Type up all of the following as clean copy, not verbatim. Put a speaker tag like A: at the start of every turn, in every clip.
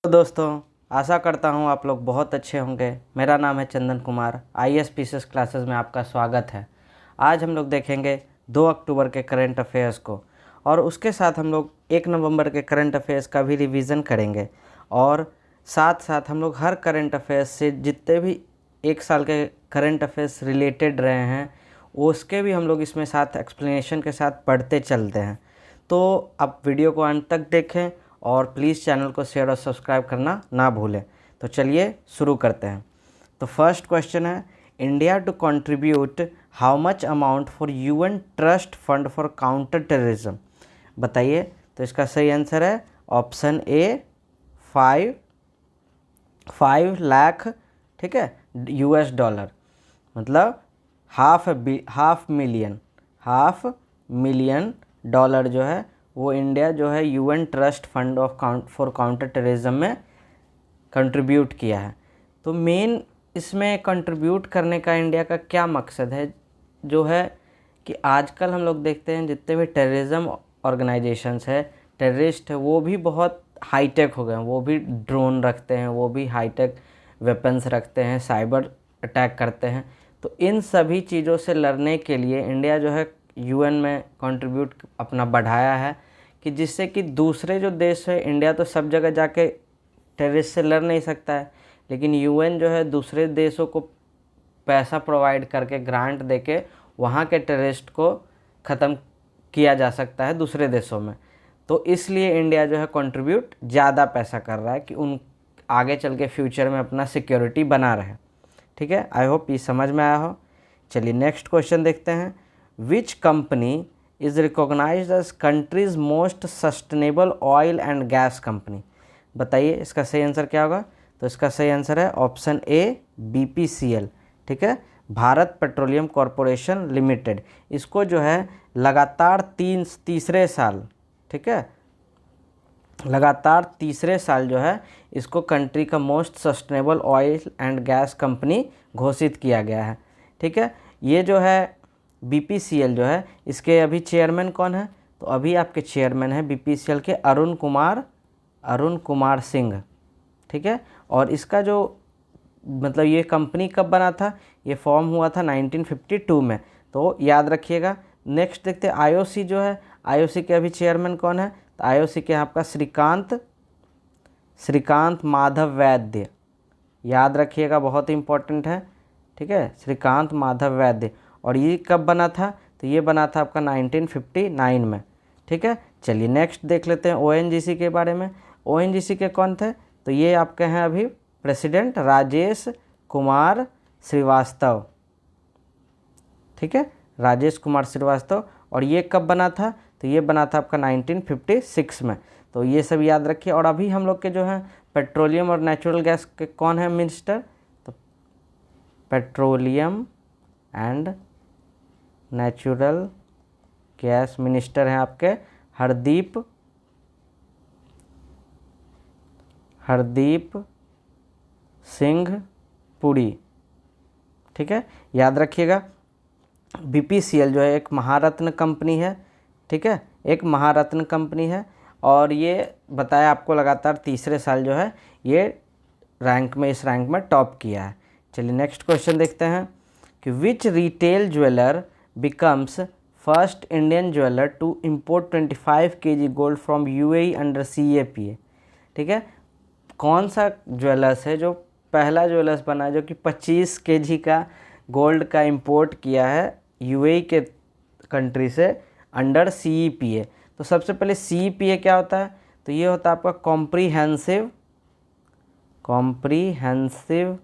A: तो दोस्तों, आशा करता हूँ आप लोग बहुत अच्छे होंगे। मेरा नाम है Chandan Kumar. IAS PCS classes में आपका स्वागत है। आज हम लोग देखेंगे 2 अक्टूबर के करंट अफेयर्स को, और उसके साथ हम लोग 1 नवंबर के करंट अफेयर्स का भी रिवीजन करेंगे। और साथ साथ हम लोग हर करंट अफेयर्स से जितने भी 1 साल के करंट अफेयर्स रिलेटेड रहे हैं उसके भी हम लोग इसमें साथ एक्सप्लेनेशन के साथ पढ़ते चलते हैं। तो आप वीडियो को अंत तक देखें और प्लीज़ चैनल को शेयर और सब्सक्राइब करना ना भूलें। तो चलिए शुरू करते हैं। तो फर्स्ट क्वेश्चन है, India to contribute how much amount for UN trust fund for counter terrorism. बताइए। तो इसका सही आंसर है ऑप्शन ए 5 लाख, ठीक है, $, मतलब हाफ मिलियन डॉलर जो है वो इंडिया जो है UN trust fund for counter terrorism में कंट्रीब्यूट किया है। तो मेन इसमें कंट्रीब्यूट करने का इंडिया का क्या मकसद है, जो है कि आजकल हम लोग देखते हैं जितने भी टेररिज्म ऑर्गेनाइजेशंस है, टेररिस्ट है, वो भी बहुत हाईटेक हो गए हैं। वो भी ड्रोन रखते हैं, वो भी हाईटेक वेपन्स रखते हैं, साइबर अटैक करते हैं। तो इन सभी चीज़ों से लड़ने के लिए इंडिया जो है UN में कंट्रीब्यूट अपना बढ़ाया है, कि जिससे कि दूसरे जो देश है, इंडिया तो सब जगह जाके टेररिस्ट से लड़ नहीं सकता है, लेकिन UN जो है दूसरे देशों को पैसा प्रोवाइड करके, ग्रांट देके वहाँ के टेररिस्ट को ख़त्म किया जा सकता है दूसरे देशों में। तो इसलिए इंडिया जो है कंट्रीब्यूट ज़्यादा पैसा कर रहा है कि उन आगे चल के फ्यूचर में अपना सिक्योरिटी बना रहे। ठीक है, आई होप ये समझ में आया हो। चलिए नेक्स्ट क्वेश्चन देखते हैं। Which company is recognised as country's most sustainable oil and gas company. बताइए इसका सही आंसर क्या होगा। तो इसका सही आंसर है ऑप्शन ए BPCL, ठीक है, भारत पेट्रोलियम कॉरपोरेशन लिमिटेड। इसको जो है लगातार तीसरे साल, ठीक है, लगातार तीसरे साल जो है इसको कंट्री का most sustainable oil and gas company घोषित किया गया है। ठीक है, ये जो है BPCL जो है, इसके अभी चेयरमैन कौन है। तो अभी आपके चेयरमैन है BPCL के अरुण कुमार सिंह। ठीक है, और इसका जो मतलब ये कंपनी कब बना था, ये फॉर्म हुआ था 1952 में। तो याद रखिएगा। नेक्स्ट देखते हैं IOC जो है, IOC के अभी चेयरमैन कौन है। तो IOC के आपका श्रीकांत माधव वैद्य, याद रखिएगा, बहुत इंपॉर्टेंट है। ठीक है, श्रीकांत माधव वैद्य। और ये कब बना था। तो ये बना था आपका 1959 में। ठीक है, चलिए नेक्स्ट देख लेते हैं ONGC के बारे में। ONGC के कौन थे। तो ये आपके हैं अभी प्रेसिडेंट राजेश कुमार श्रीवास्तव। ठीक है, राजेश कुमार श्रीवास्तव। और ये कब बना था। तो ये बना था आपका 1956 में। तो ये सब याद रखिए। और अभी हम लोग के जो हैं पेट्रोलियम और नेचुरल गैस के कौन है मिनिस्टर। तो petroleum and natural gas minister हैं आपके हरदीप सिंह पुरी। ठीक है, याद रखिएगा। BPCL जो है एक महारत्न कंपनी है। ठीक है, एक महारत्न कंपनी है, और ये बताया आपको लगातार तीसरे साल जो है ये इस रैंक में टॉप किया है। चलिए नेक्स्ट क्वेश्चन देखते हैं कि which retail jeweller becomes first Indian jeweller to import 25 kg gold from UAE under CAPA। ठीक है, कौन सा ज्वेलर्स है जो पहला ज्वेलर्स बना है जो कि 25 kg का गोल्ड का इंपोर्ट किया है UAE के कंट्री से अंडर CEPA। तो सबसे पहले CEPA क्या होता है। तो ये होता है आपका कॉम्प्रीहेंसिव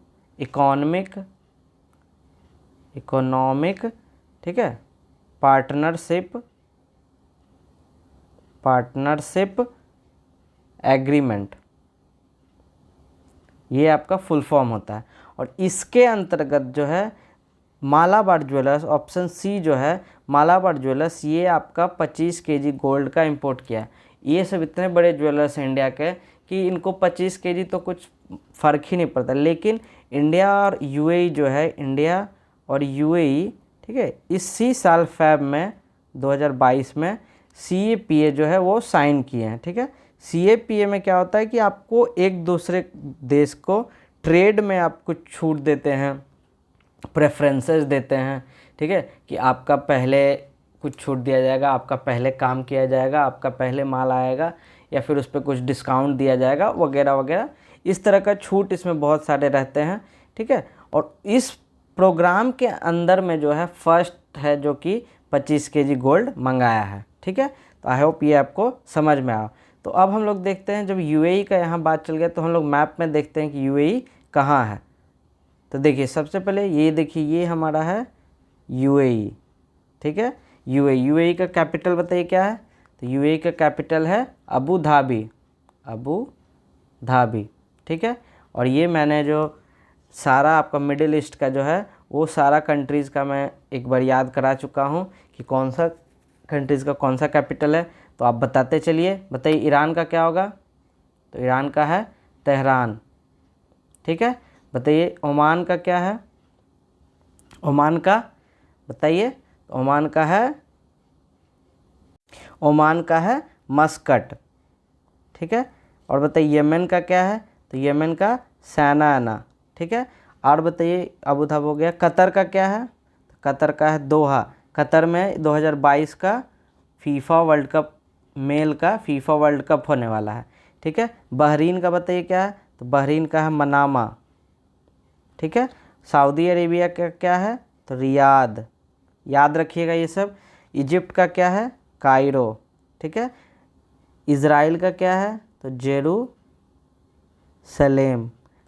A: इकोनॉमिक, ठीक है, पार्टनरशिप एग्रीमेंट, ये आपका फुल फॉर्म होता है। और इसके अंतर्गत जो है मालाबार ज्वेलर्स, ऑप्शन C जो है मालाबार ज्वेलर्स, ये आपका 25 kg गोल्ड का इंपोर्ट किया है। ये सब इतने बड़े ज्वेलर्स हैं इंडिया के कि इनको 25 kg तो कुछ फ़र्क ही नहीं पड़ता। लेकिन इंडिया और UAE जो है, इंडिया और UAE, ठीक है, इसी साल Feb में 2022 में CEPA जो है वो साइन किए हैं। ठीक है, CAPA में क्या होता है कि आपको एक दूसरे देश को ट्रेड में आपको छूट देते हैं, प्रेफरेंसेस देते हैं, ठीक है, कि आपका पहले कुछ छूट दिया जाएगा, आपका पहले काम किया जाएगा, आपका पहले माल आएगा, या फिर उस पर कुछ डिस्काउंट दिया जाएगा वगैरह वगैरह। इस तरह का छूट इसमें बहुत सारे रहते हैं, ठीक है। और इस प्रोग्राम के अंदर में जो है फर्स्ट है जो कि 25 kg गोल्ड मंगाया है, ठीक है। तो आई होप ये आपको समझ में आया। तो अब हम लोग देखते हैं, जब UAE का यहाँ बात चल गया तो हम लोग मैप में देखते हैं कि UAE कहाँ है। तो देखिए सबसे पहले ये देखिए, ये हमारा है UAE, ठीक है। UAE का कैपिटल बताइए क्या है? तो UAE का कैपिटल है अबू धाबी, अबू धाबी, ठीक है। और ये मैंने जो सारा आपका मिडिल ईस्ट का जो है वो सारा कंट्रीज़ का मैं एक बार याद करा चुका हूँ कि कौन सा कंट्रीज़ का कौन सा कैपिटल है। तो आप बताते चलिए, बताइए ईरान का क्या होगा? तो ईरान का है तेहरान, ठीक है। बताइए ओमान का क्या है? ओमान का बताइए। ओमान का है मस्कट, ठीक है। और बताइए यमन का क्या है? तो यमन का सैनाना, ठीक है। और बताइए अबू धाबी हो गया। कतर का क्या है? तो कतर का है दोहा। कतर में 2022 का फीफा वर्ल्ड कप, मेल का फीफा वर्ल्ड कप होने वाला है, ठीक है। बहरीन का बताइए क्या है? तो बहरीन का है मनामा, ठीक है। सऊदी अरेबिया का क्या है? तो रियाद, याद रखिएगा ये सब। इजिप्ट का क्या है? कायरो, ठीक है। इज़राइल का क्या है? तो जेरूसलेम,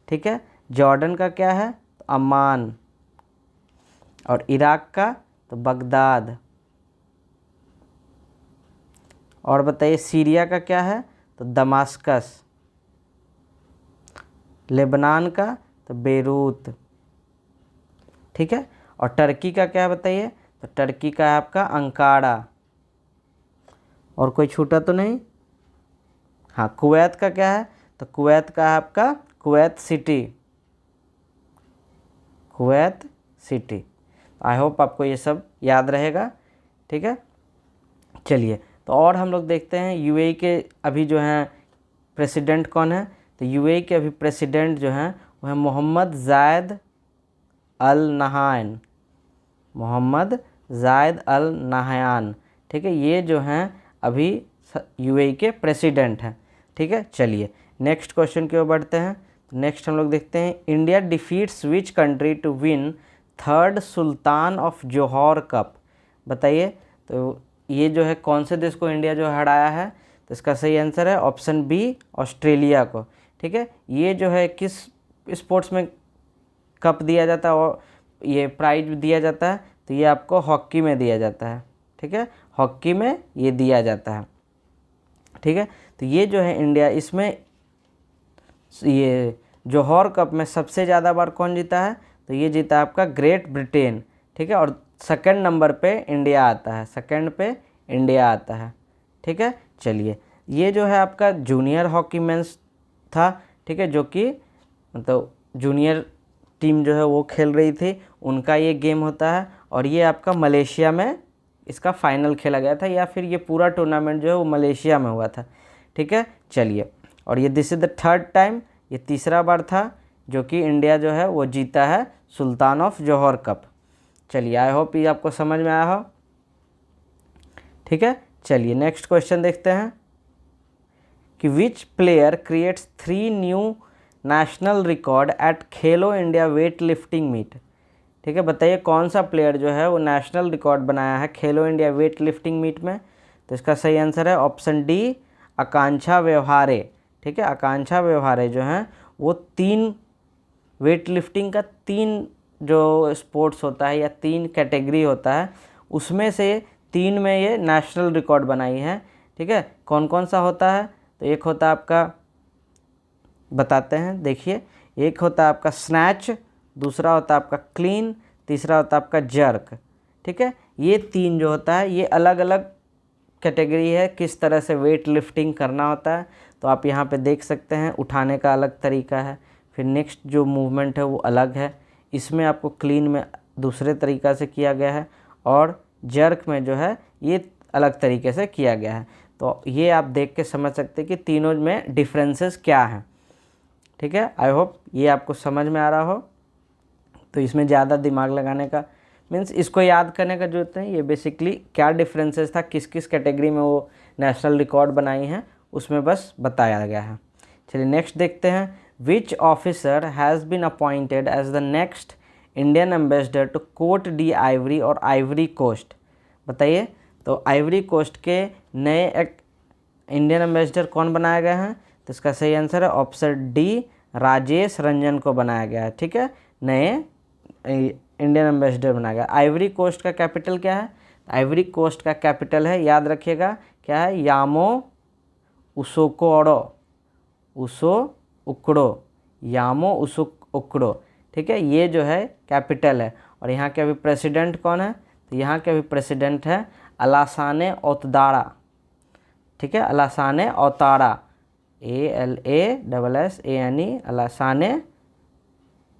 A: ठीक है। जॉर्डन का क्या है? तो अम्मान। और इराक का तो बगदाद। और बताइए सीरिया का क्या है? तो दमास्कस। लेबनान का तो बेरूत, ठीक है। और टर्की का क्या है बताइए? तो टर्की का है आपका अंकारा। और कोई छूटा तो नहीं? हाँ, कुवैत का क्या है? तो कुवैत का है आपका Kuwait city, Kuwait city. I hope आपको ये सब याद रहेगा, ठीक है। चलिए तो और हम लोग देखते हैं UAE के अभी जो हैं प्रेसिडेंट कौन है। तो UAE के अभी प्रेसिडेंट जो हैं वो है मोहम्मद जायद अल नहायान, मोहम्मद जायद अल नहायान, ठीक है। ये जो हैं अभी UAE के प्रेसिडेंट हैं, ठीक है। चलिए नेक्स्ट क्वेश्चन की ओर बढ़ते हैं। नेक्स्ट हम लोग देखते हैं, India defeats which country to win third Sultan of Johor Cup. बताइए तो ये जो है कौन से देश को इंडिया जो हराया है? तो इसका सही आंसर है ऑप्शन बी, ऑस्ट्रेलिया को, ठीक है। ये जो है किस स्पोर्ट्स में कप दिया जाता है और ये प्राइज दिया जाता है? तो ये आपको हॉकी में दिया जाता है, ठीक है। हॉकी में ये दिया जाता है, ठीक है। तो ये जो है इंडिया, इसमें ये जोहर कप में सबसे ज़्यादा बार कौन जीता है? तो ये जीता है आपका ग्रेट ब्रिटेन, ठीक है। और सेकंड नंबर पे इंडिया आता है, सेकंड पे इंडिया आता है, ठीक है। चलिए ये जो है आपका जूनियर हॉकी मेंस था, ठीक है, जो कि मतलब जूनियर टीम जो है वो खेल रही थी, उनका ये गेम होता है। और ये आपका मलेशिया में इसका फाइनल खेला गया था, या फिर ये पूरा टूर्नामेंट जो है वो मलेशिया में हुआ था, ठीक है। चलिए और ये this is the third time, ये तीसरा बार था जो कि इंडिया जो है वो जीता है सुल्तान ऑफ जोहर कप। चलिए आई होप ये आपको समझ में आया हो, ठीक है। चलिए नेक्स्ट क्वेश्चन देखते हैं कि विच player creates 3 new national record eight खेलो इंडिया वेट लिफ्टिंग मीट, ठीक है। बताइए कौन सा प्लेयर जो है वो नेशनल रिकॉर्ड बनाया है खेलो इंडिया वेट लिफ्टिंग मीट में? तो इसका सही आंसर है ऑप्शन डी, आकांक्षा व्यवहारे, ठीक है। आकांक्षा व्यवहारे जो हैं वो 3 वेट लिफ्टिंग का 3 जो स्पोर्ट्स होता है या 3 कैटेगरी होता है, उसमें से 3 में ये नेशनल रिकॉर्ड बनाई है, ठीक है। कौन कौन सा होता है? तो एक होता है आपका, बताते हैं, देखिए, एक होता है आपका स्नैच, दूसरा होता है आपका क्लीन, तीसरा होता है आपका जर्क, ठीक है। ये 3 जो होता है ये अलग अलग कैटेगरी है, किस तरह से वेट लिफ्टिंग करना होता है। तो आप यहाँ पे देख सकते हैं, उठाने का अलग तरीका है, फिर नेक्स्ट जो मूवमेंट है वो अलग है, इसमें आपको क्लीन में दूसरे तरीक़ा से किया गया है, और जर्क में जो है ये अलग तरीके से किया गया है। तो ये आप देख के समझ सकते हैं कि तीनों में डिफरेंसेस क्या हैं। ठीक है, आई होप ये आपको समझ में आ रहा हो। तो इसमें ज़्यादा दिमाग लगाने का मीन्स इसको याद करने का जरूरत नहीं, ये बेसिकली क्या डिफरेंसेस था, किस किस कैटेगरी में वो नेशनल रिकॉर्ड बनाई हैं उसमें बस बताया गया है। चलिए नेक्स्ट देखते हैं, which officer has been appointed as the next Indian ambassador to Cote d Ivoire और आइवरी कोस्ट। बताइए, तो आइवरी कोस्ट के नए एक इंडियन एम्बेसडर कौन बनाए गए हैं? तो इसका सही आंसर है ऑप्शन डी, राजेश रंजन को बनाया गया है। ठीक है, नए इंडियन एम्बेसडर बनाया गया। आइवरी कोस्ट का कैपिटल क्या है? आइवरी कोस्ट का कैपिटल है, याद रखिएगा, क्या है? यामो उसोकोड़ो, उसो उकड़ो, यामो उसो उकड़ो। ठीक है, ये जो है कैपिटल है। और यहाँ के अभी प्रेसिडेंट कौन है? तो यहाँ के अभी प्रेसिडेंट है अलासाने ओतदारा। ठीक है, अलासाने ओतारा, ALASSANE, अलासाने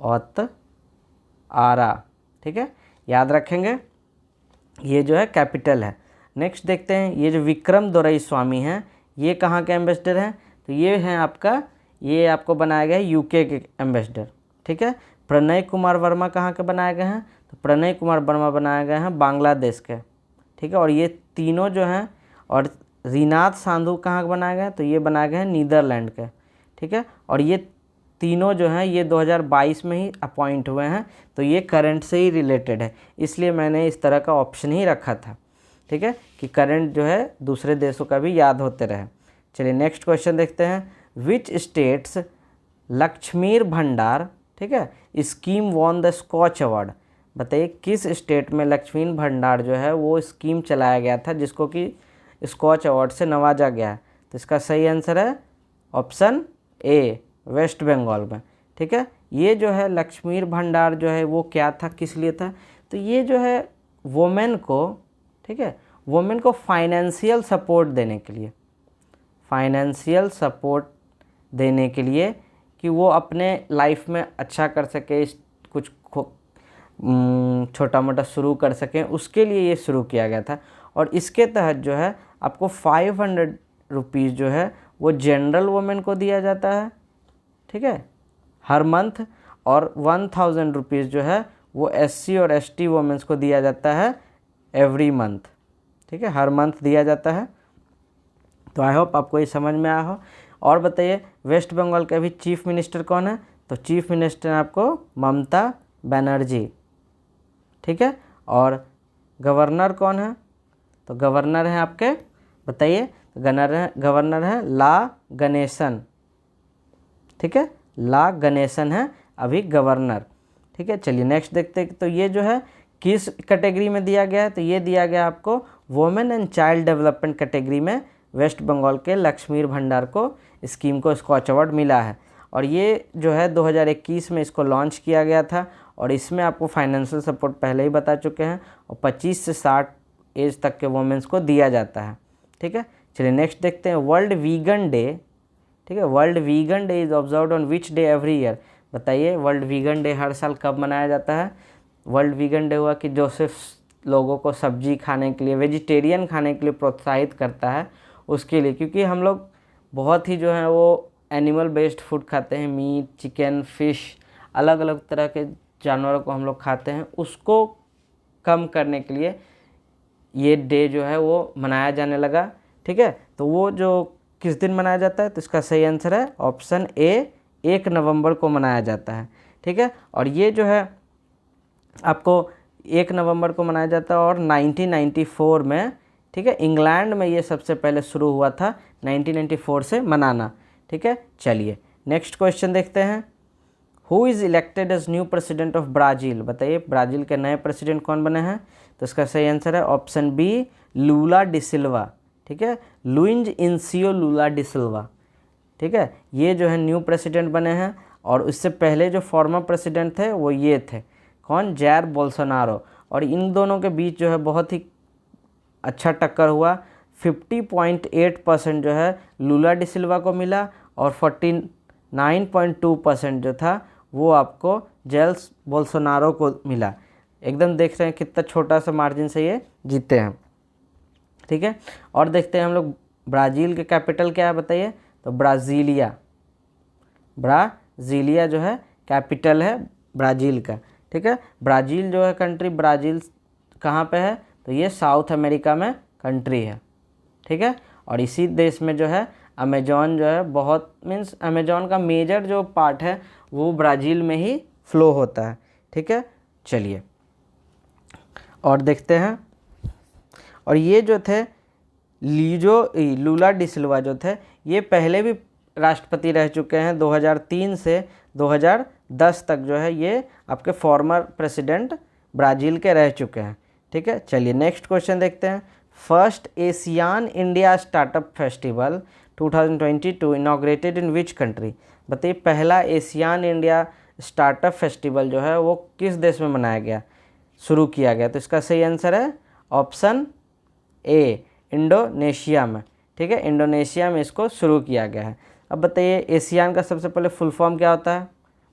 A: ओतआरा। ठीक है, याद रखेंगे, ये जो है कैपिटल है। नेक्स्ट देखते हैं, ये जो विक्रम दोरईस्वामी हैं ये कहाँ के एम्बेसडर हैं? तो ये हैं आपका, ये आपको बनाया गया है यूके के एम्बेसडर। ठीक है, प्रणय कुमार वर्मा कहाँ के बनाए गए हैं? तो प्रणय कुमार वर्मा बनाए गए हैं बांग्लादेश के। ठीक है, और ये तीनों जो हैं, और रीनाथ सांधु कहाँ के बनाए गए हैं? तो ये बनाए गए हैं नीदरलैंड के। ठीक है, और ये तीनों जो हैं ये 2022 में ही अपॉइंट हुए हैं, तो ये करंट से ही रिलेटेड है, इसलिए मैंने इस तरह का ऑप्शन ही रखा था। ठीक है, कि करंट जो है दूसरे देशों का भी याद होते रहे। चलिए नेक्स्ट क्वेश्चन देखते हैं, विच स्टेट्स लक्ष्मीर भंडार, ठीक है, scheme won the Skoch award. बताइए किस स्टेट में लक्ष्मीर भंडार जो है वो स्कीम चलाया गया था जिसको कि स्कॉच अवार्ड से नवाजा गया है? तो इसका सही आंसर है ऑप्शन ए, वेस्ट बंगाल में। ठीक है, ये जो है लक्ष्मीर भंडार जो है वो क्या था, किस लिए था? तो ये जो है वोमेन को, ठीक है, वोमेन को फाइनेंशियल सपोर्ट देने के लिए, फाइनेंशियल सपोर्ट देने के लिए कि वो अपने लाइफ में अच्छा कर सके, कुछ छोटा मोटा शुरू कर सकें, उसके लिए ये शुरू किया गया था। और इसके तहत जो है आपको 500 रुपीज़ जो है वो जनरल वोमेन को दिया जाता है, ठीक है, हर मंथ, और 1000 रुपीज़ जो है वो SC और ST वोमेंस को दिया जाता है एवरी मंथ। ठीक है, हर मंथ दिया जाता है। तो आई होप आपको ये समझ में आया हो। और बताइए वेस्ट बंगाल के अभी चीफ मिनिस्टर कौन है? तो चीफ मिनिस्टर है आपको ममता बनर्जी। ठीक है, और गवर्नर कौन है? तो गवर्नर है आपके, बताइए, गवर्नर है ला गणेशन। ठीक है, ला गणेशन है अभी गवर्नर। ठीक है, चलिए नेक्स्ट देखते हैं। तो ये जो है किस कैटेगरी में दिया गया है? तो ये दिया गया आपको women and child development category में वेस्ट बंगाल के लक्ष्मीर भंडार को स्कीम को स्कॉच अवार्ड मिला है। और ये जो है 2021 में इसको लॉन्च किया गया था, और इसमें आपको फाइनेंशियल सपोर्ट पहले ही बता चुके हैं, और 25 से 60 एज तक के वुमेन्स को दिया जाता है। ठीक है, चलिए नेक्स्ट देखते हैं, वर्ल्ड वीगन डे। ठीक है, world vegan day is observed on which day every year. बताइए वर्ल्ड वीगन डे हर साल कब मनाया जाता है? वर्ल्ड वीगन डे हुआ कि जो सिर्फ लोगों को सब्जी खाने के लिए, वेजिटेरियन खाने के लिए प्रोत्साहित करता है, उसके लिए, क्योंकि हम लोग बहुत ही जो है वो एनिमल बेस्ड फूड खाते हैं, मीट, चिकन, फिश, अलग अलग तरह के जानवरों को हम लोग खाते हैं, उसको कम करने के लिए ये डे जो है वो मनाया जाने लगा। ठीक है, तो वो जो किस दिन मनाया जाता है? तो इसका सही आंसर है ऑप्शन ए, 1 नवंबर को मनाया जाता है। ठीक है, और ये जो है आपको 1 नवंबर को मनाया जाता है, और 1994 में, ठीक है, इंग्लैंड में ये सबसे पहले शुरू हुआ था 1994 से मनाना। ठीक है, चलिए नेक्स्ट क्वेश्चन देखते हैं, who is elected as new president of Brazil. बताइए ब्राज़ील के नए प्रेसिडेंट कौन बने हैं? तो इसका सही आंसर है ऑप्शन बी, लूला डिसिल्वा। ठीक है, लुइंज इनसियो लूला डिसिल्वा। ठीक है, ये जो है न्यू प्रेसिडेंट बने हैं, और उससे पहले जो फॉर्मर प्रेसिडेंट थे वो ये थे, कौन? Jair Bolsonaro. और इन दोनों के बीच जो है बहुत ही अच्छा टक्कर हुआ, 50.8% जो है लूला डिसिल्वा को मिला, और 49.2% जो था वो आपको जेल्स बोल्सोनारो को मिला। एकदम देख रहे हैं कितना छोटा सा मार्जिन से ये जीते हैं। ठीक है, और देखते हैं हम लोग ब्राज़ील के कैपिटल क्या है बताइए? तो ब्राज़ीलिया, ब्राज़ीलिया जो है कैपिटल है ब्राज़ील का, ठीक है। ब्राज़ील जो है कंट्री, ब्राज़ील कहाँ पे है? तो ये साउथ अमेरिका में कंट्री है, ठीक है। और इसी देश में जो है अमेजॉन जो है बहुत मीन्स अमेजॉन का मेजर जो पार्ट है वो ब्राज़ील में ही फ्लो होता है, ठीक है। चलिए और देखते हैं। और ये जो थे लूला डी सिल्वा जो थे, ये पहले भी राष्ट्रपति रह चुके हैं। 2003 से 2010 तक जो है ये आपके फॉर्मर प्रेसिडेंट ब्राज़ील के रह चुके हैं, ठीक है। चलिए नेक्स्ट क्वेश्चन देखते हैं। First ASEAN India startup festival 2022 inaugurated in which country? बताइए पहला एशियान इंडिया स्टार्टअप फेस्टिवल जो है वो किस देश में मनाया गया, शुरू किया गया? तो इसका सही आंसर है ऑप्शन ए, इंडोनेशिया में, ठीक है। इंडोनेशिया में इसको शुरू किया गया है। अब बताइए एशियान का सबसे पहले फुल फॉर्म क्या होता है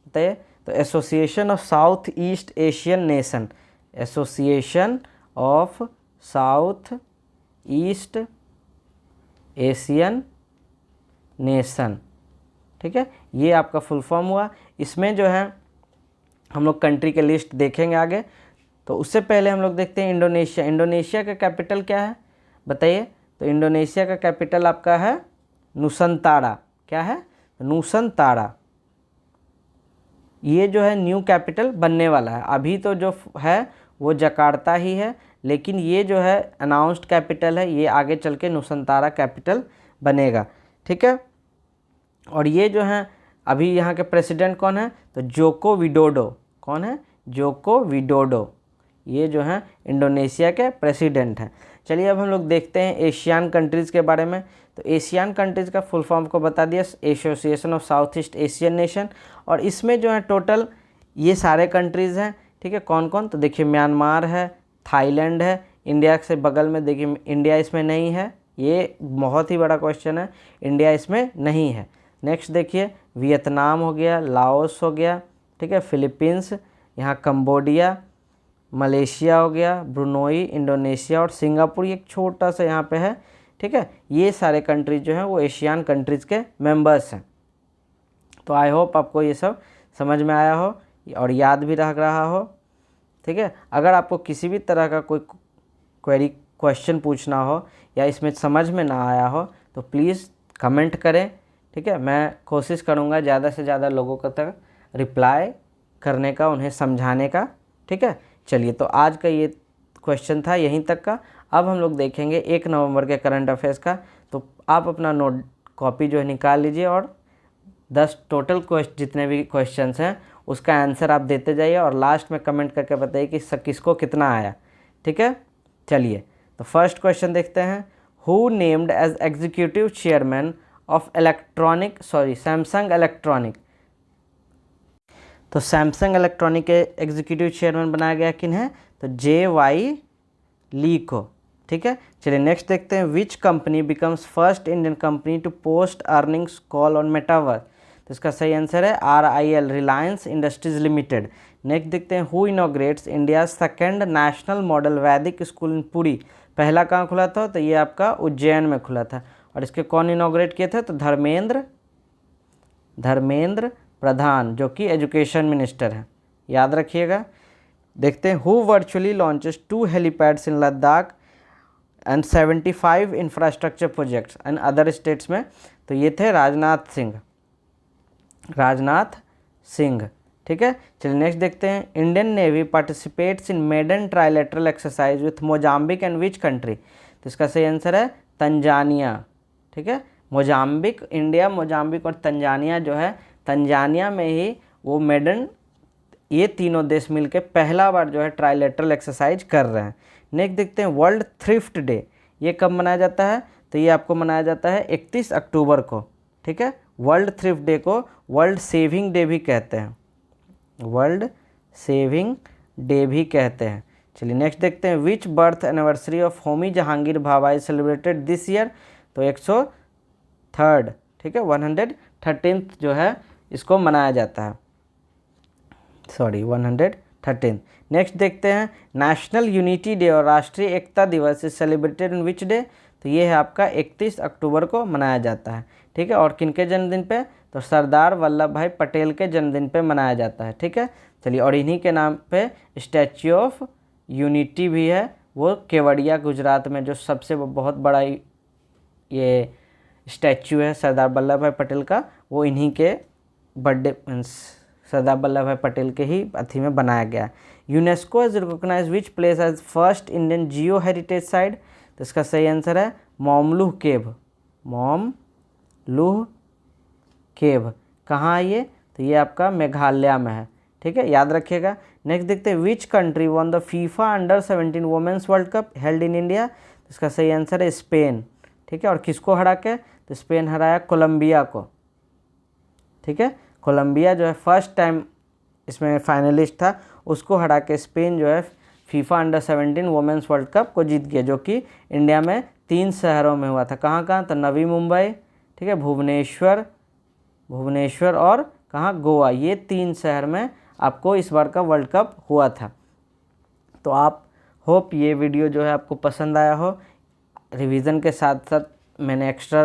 A: बताइए? तो association of south east Asian nation, association of south east Asian nation, ठीक है। ये आपका फुल फॉर्म हुआ। इसमें जो है हम लोग कंट्री के लिस्ट देखेंगे आगे। तो उससे पहले हम लोग देखते हैं इंडोनेशिया। इंडोनेशिया का कैपिटल क्या है बताइए? तो इंडोनेशिया का कैपिटल आपका है नुसंतारा। क्या है? नुसंतारा। ये जो है न्यू कैपिटल बनने वाला है। अभी तो जो है वो जकार्ता ही है, लेकिन ये जो है अनाउंस्ड कैपिटल है, ये आगे चल के नुसंतारा कैपिटल बनेगा, ठीक है। और ये जो है अभी यहाँ के प्रेसिडेंट कौन है? तो जोको विडोडो। कौन है? Joko Widodo. ये जो है इंडोनेशिया के प्रेसिडेंट हैं। चलिए अब हम लोग देखते हैं एशियन कंट्रीज़ के बारे में। तो एशियन कंट्रीज़ का फुल फॉर्म को बता दिया, association of south east Asian nation. और इसमें जो है टोटल ये सारे कंट्रीज़ हैं, ठीक है। कौन कौन? तो देखिए म्यांमार है, थाईलैंड है, इंडिया से बगल में देखिए इंडिया इसमें नहीं है, ये बहुत ही बड़ा क्वेश्चन है, इंडिया इसमें नहीं है। नेक्स्ट देखिए वियतनाम हो गया, लाओस हो गया, ठीक है, फिलीपींस, यहाँ कंबोडिया, मलेशिया हो गया, ब्रुनोई, इंडोनेशिया और सिंगापुर एक छोटा सा यहाँ पे है, ठीक है। ये सारे कंट्रीज जो हैं वो एशियन कंट्रीज़ के मेंबर्स हैं। तो आई होप आपको ये सब समझ में आया हो और याद भी रह रहा हो, ठीक है। अगर आपको किसी भी तरह का कोई क्वेरी क्वेश्चन पूछना हो या इसमें समझ में ना आया हो तो प्लीज़ कमेंट करें, ठीक है। मैं कोशिश करूँगा ज़्यादा से ज़्यादा लोगों को तक रिप्लाई करने का, उन्हें समझाने का, ठीक है। चलिए तो आज का ये क्वेश्चन था यहीं तक का। अब हम लोग देखेंगे 1 नवंबर के करंट अफेयर्स का। तो आप अपना नोट कॉपी जो है निकाल लीजिए और 10 टोटल जितने भी क्वेश्चंस हैं उसका आंसर आप देते जाइए और लास्ट में कमेंट करके बताइए कि किसको कितना आया, ठीक है। चलिए तो फर्स्ट क्वेश्चन देखते हैं। Who named as executive chairman of Samsung electronic? तो सैमसंग इलेक्ट्रॉनिक के एग्जीक्यूटिव चेयरमैन बनाया गया किन है? तो JY ली को, ठीक है। चलिए नेक्स्ट देखते हैं। Which company becomes first Indian company to post earnings call on metaverse? तो इसका सही आंसर है RIL, Reliance Industries Limited. Next देखते हैं। Who inaugurates India second national model Vedic school in Puri? पहला कहाँ खुला था? तो ये आपका उज्जैन में खुला था। और इसके कौन इनॉग्रेट किए थे? तो धर्मेंद्र प्रधान, जो कि एजुकेशन मिनिस्टर हैं, याद रखिएगा। देखते हैं। Who virtually launches 2 helipads in Ladakh and 75 infrastructure projects and other states में? तो ये थे राजनाथ सिंह, ठीक है। चलिए नेक्स्ट देखते हैं। Indian navy participates in maiden trilateral exercise with Mozambique and which country? तो इसका सही आंसर है तंजानिया, ठीक है। मोजाम्बिक, इंडिया, मोजाम्बिक और तंजानिया जो है, तंजानिया में ही वो मेडन, ये तीनों देश मिलकर पहला बार जो है ट्राइलेटरल एक्सरसाइज कर रहे हैं। नेक्स्ट देखते हैं। वर्ल्ड थ्रिफ्ट डे ये कब मनाया जाता है? तो ये आपको मनाया जाता है 31 अक्टूबर को, ठीक है। वर्ल्ड थ्रिफ्ट डे को वर्ल्ड सेविंग डे भी कहते हैं, वर्ल्ड सेविंग डे भी कहते हैं। चलिए नेक्स्ट देखते हैं। Which birth anniversary of Homi Jehangir Bhabha is celebrated this year? तो 103rd, ठीक है, 113th जो है इसको मनाया जाता है, 113। नेक्स्ट देखते हैं। नेशनल यूनिटी डे और राष्ट्रीय एकता दिवस is celebrated in which day? तो ये है आपका 31 अक्टूबर को मनाया जाता है। ठीक है, और किनके जन्मदिन पे, तो सरदार वल्लभ भाई पटेल के जन्मदिन पे मनाया जाता है। ठीक है, चलिए, और इन्हीं के नाम पे स्टैच्यू ऑफ यूनिटी भी है, वो केवड़िया गुजरात में जो सबसे बहुत बड़ा ये स्टैच्यू है सरदार वल्लभ भाई पटेल का, वो इन्हीं के बर्थडे सरदार वल्लभ भाई पटेल के ही अथी में बनाया गया। UNESCO has recognise which place as first Indian geo heritage site, तो इसका सही आंसर है मॉमलूह केव। मॉमलूह केव कहाँ है ये, तो ये आपका मेघालय में है। ठीक है, याद रखिएगा। नेक्स्ट देखते हैं, which country won the FIFA अंडर-17 women's world cup held in India, तो इसका सही आंसर है स्पेन। ठीक है, और किसको हरा के, तो स्पेन हराया कोलंबिया को। ठीक है, कोलंबिया जो है फर्स्ट टाइम इसमें फाइनलिस्ट था, उसको हरा के स्पेन जो है फीफा अंडर-17 वुमेन्स वर्ल्ड कप को जीत गया, जो कि इंडिया में 3 शहरों में हुआ था। कहाँ कहाँ, तो नवी मुंबई, ठीक है, भुवनेश्वर और कहाँ, गोवा, ये 3 शहर में आपको इस बार का वर्ल्ड कप हुआ था। तो आप होप ये वीडियो जो है आपको पसंद आया हो। रिवीजन के साथ साथ मैंने एक्स्ट्रा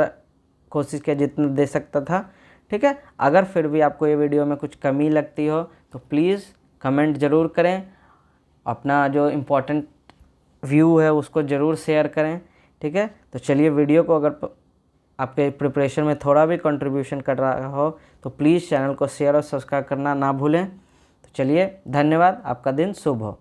A: कोशिश किया जितना दे सकता था। ठीक है, अगर फिर भी आपको ये वीडियो में कुछ कमी लगती हो तो प्लीज़ कमेंट ज़रूर करें, अपना जो इम्पोर्टेंट व्यू है उसको ज़रूर शेयर करें। ठीक है, तो चलिए, वीडियो को अगर आपके प्रिपरेशन में थोड़ा भी कंट्रीब्यूशन कर रहा हो तो प्लीज़ चैनल को शेयर और सब्सक्राइब करना ना भूलें। तो चलिए, धन्यवाद, आपका दिन शुभ हो।